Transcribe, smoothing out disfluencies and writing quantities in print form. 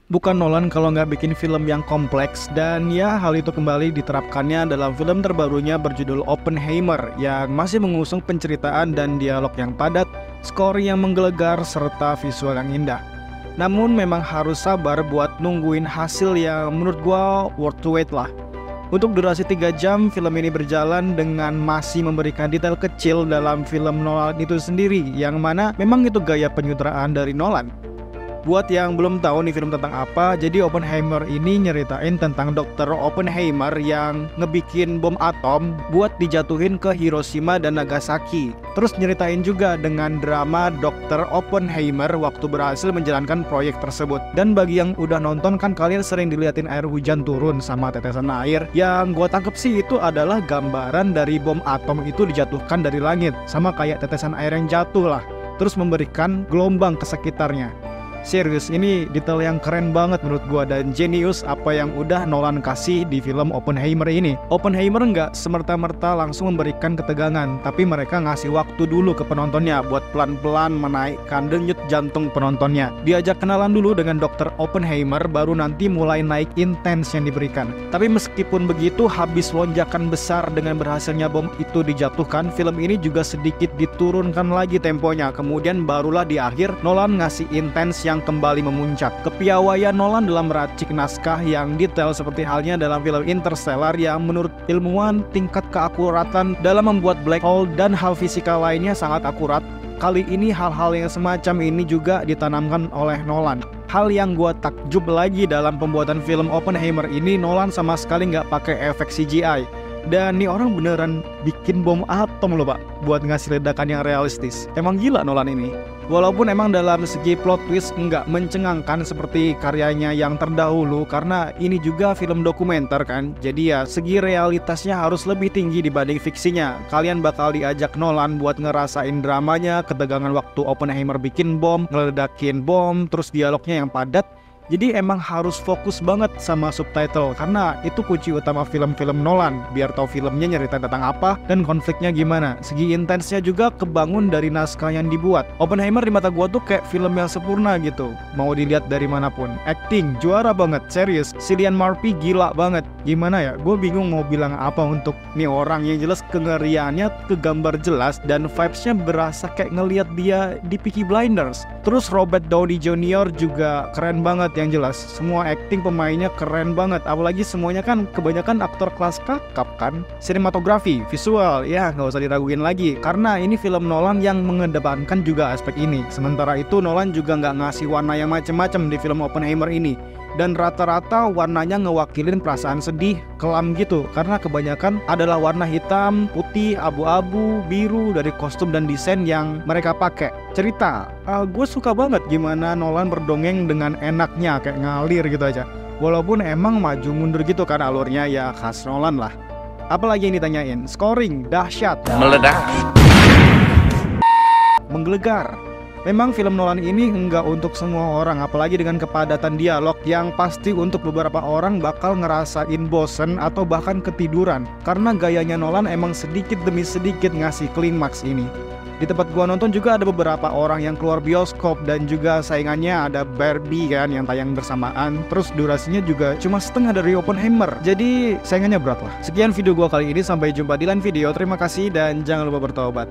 Bukan Nolan kalau nggak bikin film yang kompleks, dan ya hal itu kembali diterapkannya dalam film terbarunya berjudul Oppenheimer yang masih mengusung penceritaan dan dialog yang padat, skor yang menggelegar, serta visual yang indah. Namun memang harus sabar buat nungguin hasil yang menurut gua worth to wait lah. Untuk durasi 3 jam, film ini berjalan dengan masih memberikan detail kecil dalam film Nolan itu sendiri, yang mana memang itu gaya penyutraan dari Nolan. Buat yang belum tahu nih film tentang apa, jadi Oppenheimer ini nyeritain tentang Dr. Oppenheimer yang ngebikin bom atom buat dijatuhin ke Hiroshima dan Nagasaki. Terus nyeritain juga dengan drama Dr. Oppenheimer waktu berhasil menjalankan proyek tersebut. Dan bagi yang udah nonton kan kalian sering diliatin air hujan turun sama tetesan air. Yang gua tangkep sih itu adalah gambaran dari bom atom itu dijatuhkan dari langit, sama kayak tetesan air yang jatuh lah, terus memberikan gelombang ke sekitarnya. Serius, ini detail yang keren banget menurut gua dan jenius apa yang udah Nolan kasih di film Oppenheimer ini. Oppenheimer nggak semerta-merta langsung memberikan ketegangan, tapi mereka ngasih waktu dulu ke penontonnya buat pelan-pelan menaikkan denyut jantung penontonnya. Diajak kenalan dulu dengan Dr. Oppenheimer, baru nanti mulai naik intens yang diberikan. Tapi meskipun begitu, habis lonjakan besar dengan berhasilnya bom itu dijatuhkan, film ini juga sedikit diturunkan lagi temponya. Kemudian barulah di akhir Nolan ngasih intens yang kembali memuncak. Kepiawaian Nolan dalam meracik naskah yang detail seperti halnya dalam film Interstellar yang menurut ilmuwan tingkat keakuratan dalam membuat black hole dan hal fisika lainnya sangat akurat. Kali ini hal-hal yang semacam ini juga ditanamkan oleh Nolan. Hal yang gua takjub lagi dalam pembuatan film Oppenheimer ini, Nolan sama sekali nggak pakai efek CGI. Dan nih orang beneran bikin bom atom loh pak, buat ngasih ledakan yang realistis. Emang gila Nolan ini. Walaupun emang dalam segi plot twist nggak mencengangkan seperti karyanya yang terdahulu, karena ini juga film dokumenter kan. Jadi ya segi realitasnya harus lebih tinggi dibanding fiksinya. Kalian bakal diajak Nolan buat ngerasain dramanya, ketegangan waktu Oppenheimer bikin bom, ngeledakin bom, terus dialognya yang padat. Jadi emang harus fokus banget sama subtitle, karena itu kunci utama film-film Nolan, biar tahu filmnya nyeritain tentang apa dan konfliknya gimana. Segi intensnya juga kebangun dari naskah yang dibuat. Oppenheimer di mata gua tuh kayak film yang sempurna gitu, mau dilihat dari manapun. Acting juara banget, serius. Cillian Murphy gila banget. Gimana ya, gue bingung mau bilang apa untuk nih orang. Yang jelas kengeriannya kegambar jelas dan vibesnya berasa kayak ngelihat dia di Peaky Blinders. Terus Robert Downey Jr. juga keren banget. Yang jelas semua acting pemainnya keren banget, apalagi semuanya kan kebanyakan aktor kelas kakap kan. Sinematografi, visual, ya nggak usah diraguin lagi, karena ini film Nolan yang mengedepankan juga aspek ini. Sementara itu Nolan juga nggak ngasih warna yang macem-macem di film Oppenheimer ini, dan rata-rata warnanya ngewakilin perasaan sedih, kelam gitu, karena kebanyakan adalah warna hitam, putih, abu-abu, biru dari kostum dan desain yang mereka pakai. Cerita, gue suka banget gimana Nolan berdongeng dengan enaknya, kayak ngalir gitu aja. Walaupun emang maju mundur gitu kan alurnya, ya khas Nolan lah. Apalagi yang ditanyain, scoring dahsyat, meledak, menggelegar. Memang film Nolan ini enggak untuk semua orang, apalagi dengan kepadatan dialog yang pasti untuk beberapa orang bakal ngerasain bosen atau bahkan ketiduran. Karena gayanya Nolan emang sedikit demi sedikit ngasih klimaks ini. Di tempat gua nonton juga ada beberapa orang yang keluar bioskop, dan juga saingannya ada Barbie kan yang tayang bersamaan. Terus durasinya juga cuma setengah dari Oppenheimer, jadi saingannya berat lah. Sekian video gua kali ini, sampai jumpa di lain video. Terima kasih dan jangan lupa bertobat.